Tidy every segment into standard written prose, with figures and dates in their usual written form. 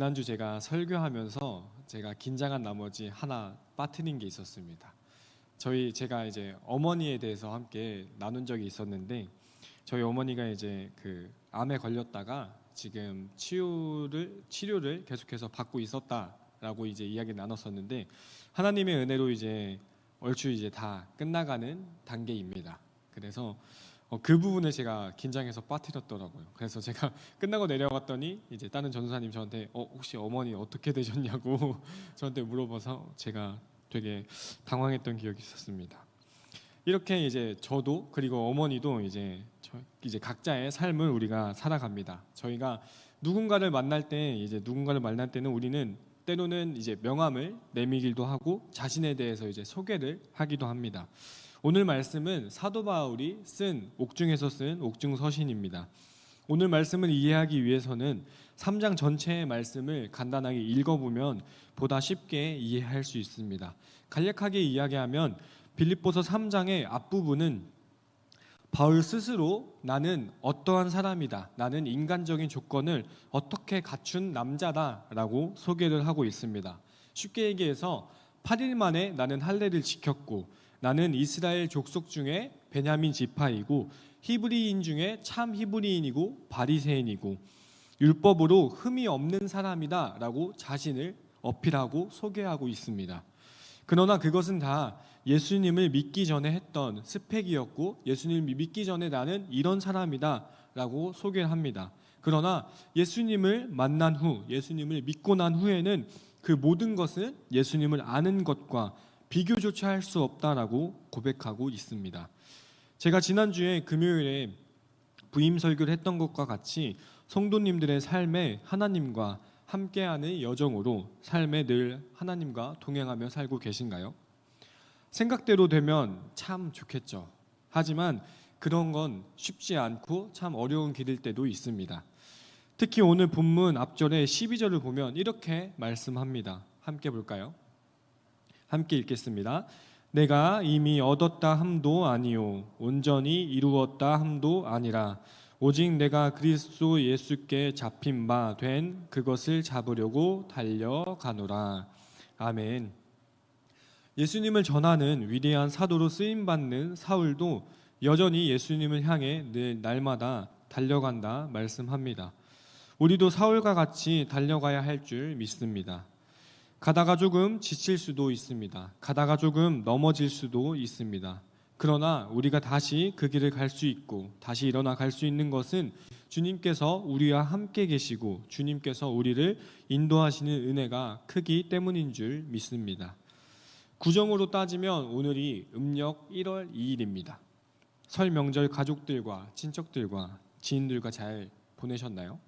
지난주 제가 설교하면서 제가 긴장한 나머지 하나 빠뜨린 게 있었습니다. 제가 이제 어머니에 대해서 함께 나눈 적이 있었는데, 저희 어머니가 이제 그 암에 걸렸다가 지금 치료를 계속해서 받고 있었다라고 이제 이야기 나눴었는데, 하나님의 은혜로 이제 얼추 이제 다 끝나가는 단계입니다. 그래서 그 부분을 제가 긴장해서 빠뜨렸더라고요. 그래서 제가 끝나고 내려갔더니 이제 다른 전도사님 저한테 혹시 어머니 어떻게 되셨냐고 저한테 물어봐서 제가 되게 당황했던 기억이 있었습니다. 이렇게 이제 저도 그리고 어머니도 이제 각자의 삶을 우리가 살아갑니다. 저희가 누군가를 만날 때는 우리는 때로는 이제 명함을 내밀기도 하고 자신에 대해서 이제 소개를 하기도 합니다. 오늘 말씀은 사도 바울이 쓴 옥중에서 쓴 옥중 서신입니다. 오늘 말씀을 이해하기 위해서는 3장 전체의 말씀을 간단하게 읽어보면 보다 쉽게 이해할 수 있습니다. 간략하게 이야기하면 빌립보서 3장의 앞부분은 바울 스스로 나는 어떠한 사람이다, 나는 인간적인 조건을 어떻게 갖춘 남자다라고 소개를 하고 있습니다. 쉽게 얘기해서 8일 만에 나는 할례를 지켰고, 나는 이스라엘 족속 중에 베냐민 지파이고, 히브리인 중에 참 히브리인이고 바리새인이고 율법으로 흠이 없는 사람이다 라고 자신을 어필하고 소개하고 있습니다. 그러나 그것은 다 예수님을 믿기 전에 했던 스펙이었고, 예수님을 믿기 전에 나는 이런 사람이다 라고 소개를 합니다. 그러나 예수님을 만난 후, 예수님을 믿고 난 후에는 그 모든 것은 예수님을 아는 것과 비교조차 할 수 없다라고 고백하고 있습니다. 제가 지난주에 금요일에 부임 설교를 했던 것과 같이 성도님들의 삶에 하나님과 함께하는 여정으로 삶에 늘 하나님과 동행하며 살고 계신가요? 생각대로 되면 참 좋겠죠. 하지만 그런 건 쉽지 않고 참 어려운 길일 때도 있습니다. 특히 오늘 본문 앞절의 12절을 보면 이렇게 말씀합니다. 함께 볼까요? 함께 읽겠습니다. 내가 이미 얻었다 함도 아니요 온전히 이루었다 함도 아니라 오직 내가 그리스도 예수께 잡힌 바 된 그것을 잡으려고 달려가노라. 아멘. 예수님을 전하는 위대한 사도로 쓰임받는 사울도 여전히 예수님을 향해 늘 날마다 달려간다 말씀합니다. 우리도 사울과 같이 달려가야 할 줄 믿습니다. 가다가 조금 지칠 수도 있습니다. 가다가 조금 넘어질 수도 있습니다. 그러나 우리가 다시 그 길을 갈 수 있고 다시 일어나 갈 수 있는 것은 주님께서 우리와 함께 계시고 주님께서 우리를 인도하시는 은혜가 크기 때문인 줄 믿습니다. 구정으로 따지면 오늘이 음력 1월 2일입니다. 설 명절 가족들과 친척들과 지인들과 잘 보내셨나요?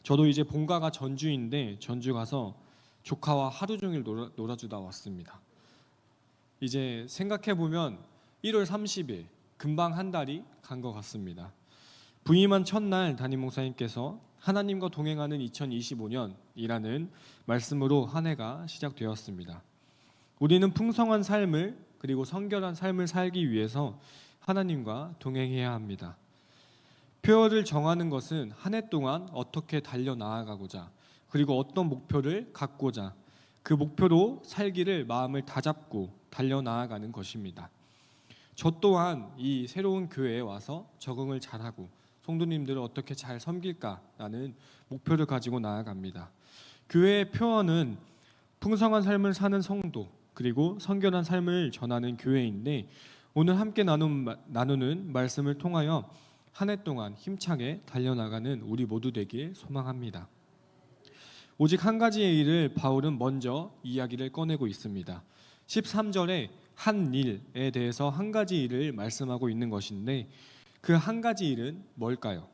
저도 이제 본가가 전주인데 전주 가서 조카와 하루 종일 놀아주다 왔습니다. 이제 생각해보면 1월 30일 금방 한 달이 간 것 같습니다. 부임한 첫날 담임 목사님께서 하나님과 동행하는 2025년이라는 말씀으로 한 해가 시작되었습니다. 우리는 풍성한 삶을 그리고 성결한 삶을 살기 위해서 하나님과 동행해야 합니다. 표어를 정하는 것은 한 해 동안 어떻게 달려나아가고자 그리고 어떤 목표를 갖고자 그 목표로 살기를 마음을 다잡고 달려나아가는 것입니다. 저 또한 이 새로운 교회에 와서 적응을 잘하고 성도님들을 어떻게 잘 섬길까라는 목표를 가지고 나아갑니다. 교회의 표어는 풍성한 삶을 사는 성도 그리고 성결한 삶을 전하는 교회인데, 오늘 함께 나누는 말씀을 통하여 한 해 동안 힘차게 달려나가는 우리 모두 되길 소망합니다. 오직 한 가지의 일을 바울은 먼저 이야기를 꺼내고 있습니다. 13절에 한 일에 대해서 한 가지 일을 말씀하고 있는 것인데, 그 한 가지 일은 뭘까요?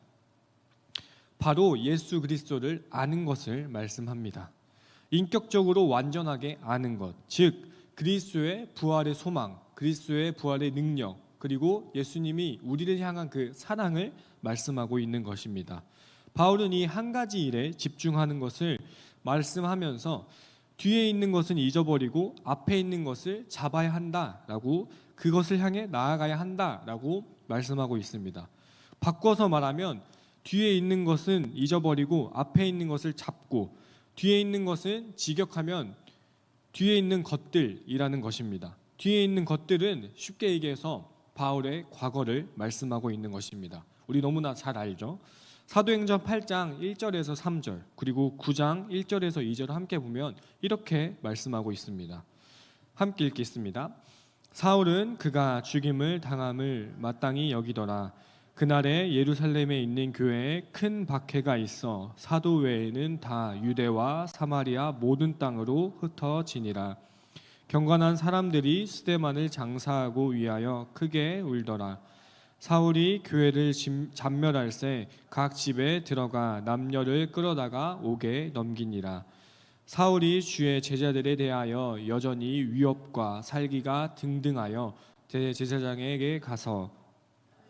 바로 예수 그리스도를 아는 것을 말씀합니다. 인격적으로 완전하게 아는 것, 즉 그리스도의 부활의 소망, 그리스도의 부활의 능력, 그리고 예수님이 우리를 향한 그 사랑을 말씀하고 있는 것입니다. 바울은 이 한 가지 일에 집중하는 것을 말씀하면서 뒤에 있는 것은 잊어버리고 앞에 있는 것을 잡아야 한다라고, 그것을 향해 나아가야 한다라고 말씀하고 있습니다. 바꿔서 말하면 뒤에 있는 것은 잊어버리고 앞에 있는 것을 잡고, 뒤에 있는 것은 직역하면 뒤에 있는 것들이라는 것입니다. 뒤에 있는 것들은 쉽게 얘기해서 바울의 과거를 말씀하고 있는 것입니다. 우리 너무나 잘 알죠. 사도행전 8장 1절에서 3절 그리고 9장 1절에서 2절을 함께 보면 이렇게 말씀하고 있습니다. 함께 읽겠습니다. 사울은 그가 죽임을 당함을 마땅히 여기더라. 그날에 예루살렘에 있는 교회에 큰 박해가 있어 사도 외에는 다 유대와 사마리아 모든 땅으로 흩어지니라. 경건한 사람들이 스데반을 장사하고 위하여 크게 울더라. 사울이 교회를 잔멸할새 각 집에 들어가 남녀를 끌어다가 옥에 넘기니라. 사울이 주의 제자들에 대하여 여전히 위협과 살기가 등등하여 대제사장에게 가서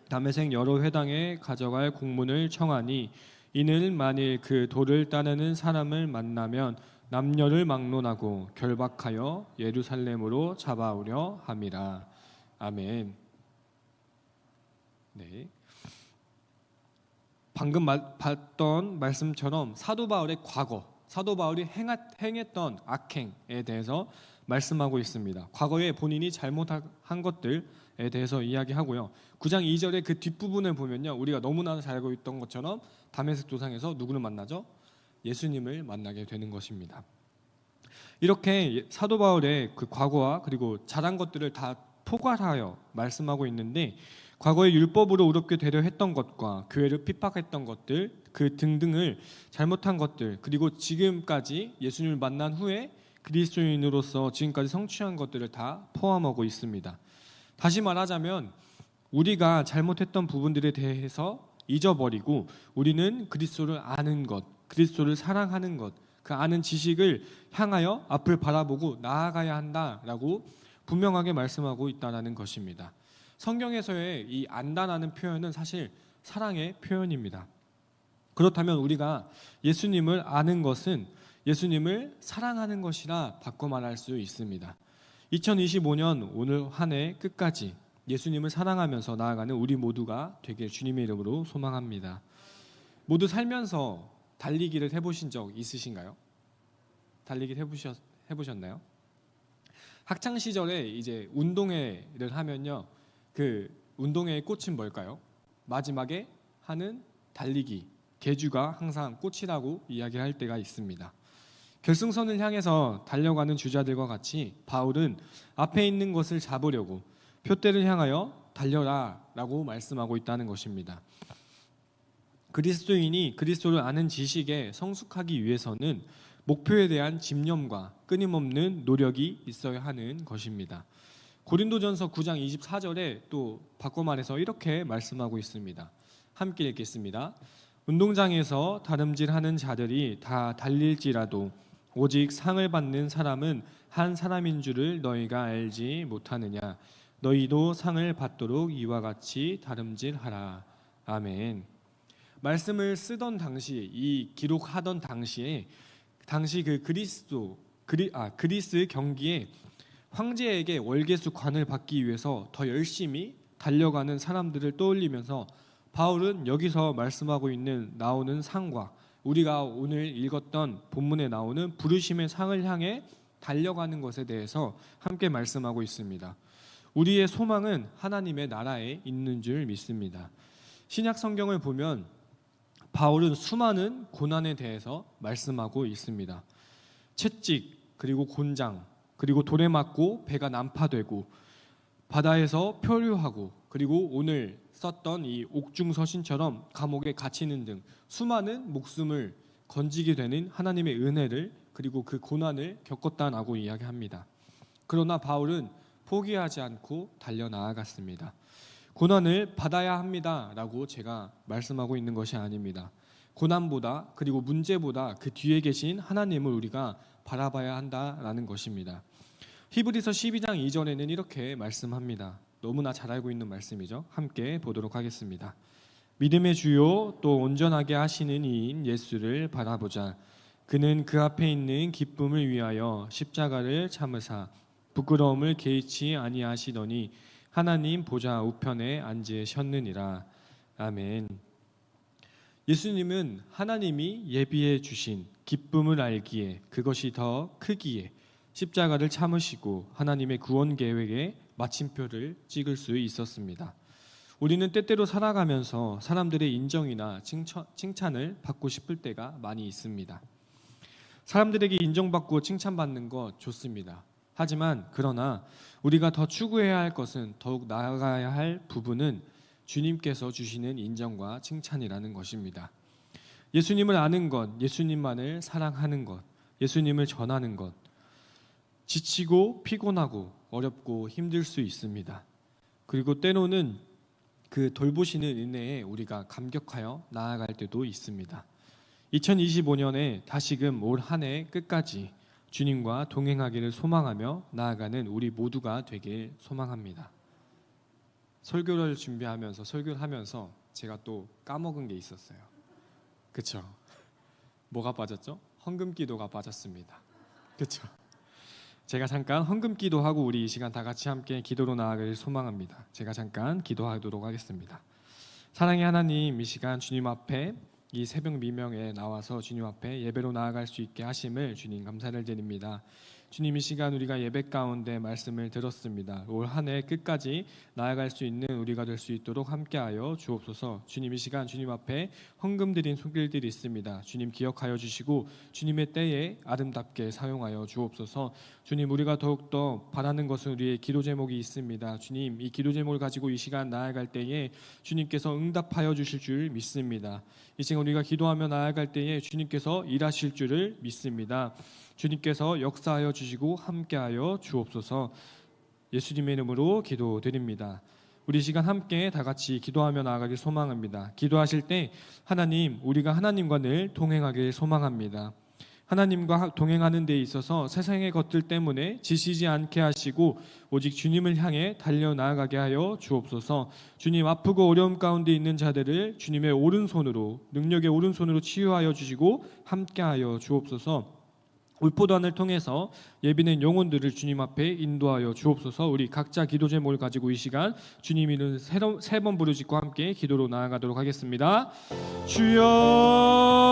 다메섹 여러 회당에 가져갈 공문을 청하니, 이는 만일 그 도를 따르는 사람을 만나면 남녀를 막론하고 결박하여 예루살렘으로 잡아오려 함이라. 아멘. 네. 방금 봤던 말씀처럼 사도 바울의 과거, 사도 바울이 행했던 악행에 대해서 말씀하고 있습니다. 과거에 본인이 잘못한 것들에 대해서 이야기하고요. 9장 2절의 그 뒷부분을 보면요, 우리가 너무나 잘 알고 있던 것처럼 다메섹 도상에서 누구를 만나죠? 예수님을 만나게 되는 것입니다. 이렇게 사도 바울의 그 과거와 그리고 잘한 것들을 다 포괄하여 말씀하고 있는데, 과거에 율법으로 의롭게 되려 했던 것과 교회를 핍박했던 것들 그 등등을 잘못한 것들, 그리고 지금까지 예수님을 만난 후에 그리스도인으로서 지금까지 성취한 것들을 다 포함하고 있습니다. 다시 말하자면 우리가 잘못했던 부분들에 대해서 잊어버리고 우리는 그리스도를 아는 것, 그리스도를 사랑하는 것, 그 아는 지식을 향하여 앞을 바라보고 나아가야 한다라고 분명하게 말씀하고 있다는 것입니다. 성경에서의 이 안다라는 표현은 사실 사랑의 표현입니다. 그렇다면 우리가 예수님을 아는 것은 예수님을 사랑하는 것이라 바꿔 말할 수 있습니다. 2025년 오늘 한 해 끝까지 예수님을 사랑하면서 나아가는 우리 모두가 되길 주님의 이름으로 소망합니다. 모두 살면서 달리기를 해보신 적 있으신가요? 달리기를 해보셨나요? 학창 시절에 이제 운동회를 하면요, 그 운동회의 꽃은 뭘까요? 마지막에 하는 달리기, 계주가 항상 꽃이라고 이야기할 때가 있습니다. 결승선을 향해서 달려가는 주자들과 같이 바울은 앞에 있는 것을 잡으려고 표대를 향하여 달려라 라고 말씀하고 있다는 것입니다. 그리스도인이 그리스도를 아는 지식에 성숙하기 위해서는 목표에 대한 집념과 끊임없는 노력이 있어야 하는 것입니다. 고린도전서 9장 24절에 또 바꿔 말해서 이렇게 말씀하고 있습니다. 함께 읽겠습니다. 운동장에서 다름질하는 자들이 다 달릴지라도 오직 상을 받는 사람은 한 사람인 줄을 너희가 알지 못하느냐. 너희도 상을 받도록 이와 같이 다름질하라. 아멘. 말씀을 쓰던 당시, 이 기록하던 당시에 당시 그 그리스 경기에 황제에게 월계수 관을 받기 위해서 더 열심히 달려가는 사람들을 떠올리면서 바울은 여기서 말씀하고 있는 나오는 상과 우리가 오늘 읽었던 본문에 나오는 부르심의 상을 향해 달려가는 것에 대해서 함께 말씀하고 있습니다. 우리의 소망은 하나님의 나라에 있는 줄 믿습니다. 신약 성경을 보면 바울은 수많은 고난에 대해서 말씀하고 있습니다. 채찍, 그리고 곤장, 그리고 돌에 맞고 배가 난파되고 바다에서 표류하고, 그리고 오늘 썼던 이 옥중서신처럼 감옥에 갇히는 등 수많은 목숨을 건지게 되는 하나님의 은혜를 그리고 그 고난을 겪었다라고 이야기합니다. 그러나 바울은 포기하지 않고 달려나아갔습니다. 고난을 받아야 합니다라고 제가 말씀하고 있는 것이 아닙니다. 고난보다 그리고 문제보다 그 뒤에 계신 하나님을 우리가 바라봐야 한다라는 것입니다. 히브리서 12장 2절에는 이렇게 말씀합니다. 너무나 잘 알고 있는 말씀이죠. 함께 보도록 하겠습니다. 믿음의 주요 또 온전하게 하시는 이인 예수를 바라보자. 그는 그 앞에 있는 기쁨을 위하여 십자가를 참으사 부끄러움을 개의치 아니하시더니 하나님 보좌 우편에 앉으셨느니라. 아멘. 예수님은 하나님이 예비해 주신 기쁨을 알기에 그것이 더 크기에 십자가를 참으시고 하나님의 구원 계획에 마침표를 찍을 수 있었습니다. 우리는 때때로 살아가면서 사람들의 인정이나 칭찬을 받고 싶을 때가 많이 있습니다. 사람들에게 인정받고 칭찬받는 것 좋습니다. 하지만 그러나 우리가 더 추구해야 할 것은, 더욱 나아가야 할 부분은 주님께서 주시는 인정과 칭찬이라는 것입니다. 예수님을 아는 것, 예수님만을 사랑하는 것, 예수님을 전하는 것, 지치고 피곤하고 어렵고 힘들 수 있습니다. 그리고 때로는 그 돌보시는 은혜에 우리가 감격하여 나아갈 때도 있습니다. 2025년에 다시금 올 한 해 끝까지 주님과 동행하기를 소망하며 나아가는 우리 모두가 되길 소망합니다. 설교를 준비하면서 설교를 하면서 제가 또 까먹은 게 있었어요. 그렇죠? 뭐가 빠졌죠? 헌금기도가 빠졌습니다. 그렇죠? 제가 잠깐 헌금기도하고 우리 이 시간 다 같이 함께 기도로 나아가길 소망합니다. 제가 잠깐 기도하도록 하겠습니다. 사랑의 하나님, 이 시간 주님 앞에 이 새벽 미명에 나와서 주님 앞에 예배로 나아갈 수 있게 하심을 주님 감사를 드립니다. 주님, 이 시간 우리가 예배 가운데 말씀을 들었습니다. 올 한 해 끝까지 나아갈 수 있는 우리가 될 수 있도록 함께하여 주옵소서. 주님, 이 시간 주님 앞에 헌금 드린 손길들이 있습니다. 주님 기억하여 주시고 주님의 때에 아름답게 사용하여 주옵소서. 주님, 우리가 더욱더 바라는 것은 우리의 기도 제목이 있습니다. 주님, 이 기도 제목을 가지고 이 시간 나아갈 때에 주님께서 응답하여 주실 줄 믿습니다. 이 시간 우리가 기도하며 나아갈 때에 주님께서 일하실 줄을 믿습니다. 주님께서 역사하여 주시고 함께하여 주옵소서. 예수님의 이름으로 기도드립니다. 우리 시간 함께 다 같이 기도하며 나아가길 소망합니다. 기도하실 때 하나님, 우리가 하나님과 늘 동행하길 소망합니다. 하나님과 동행하는 데 있어서 세상의 것들 때문에 지치지 않게 하시고 오직 주님을 향해 달려나가게 하여 주옵소서. 주님, 아프고 어려움 가운데 있는 자들을 주님의 오른손으로, 능력의 오른손으로 치유하여 주시고 함께하여 주옵소서. 울포단을 통해서 예비된 영혼들을 주님 앞에 인도하여 주옵소서. 우리 각자 기도 제목을 가지고 이 시간 주님 이름 세 번 부르짖고 함께 기도로 나아가도록 하겠습니다. 주여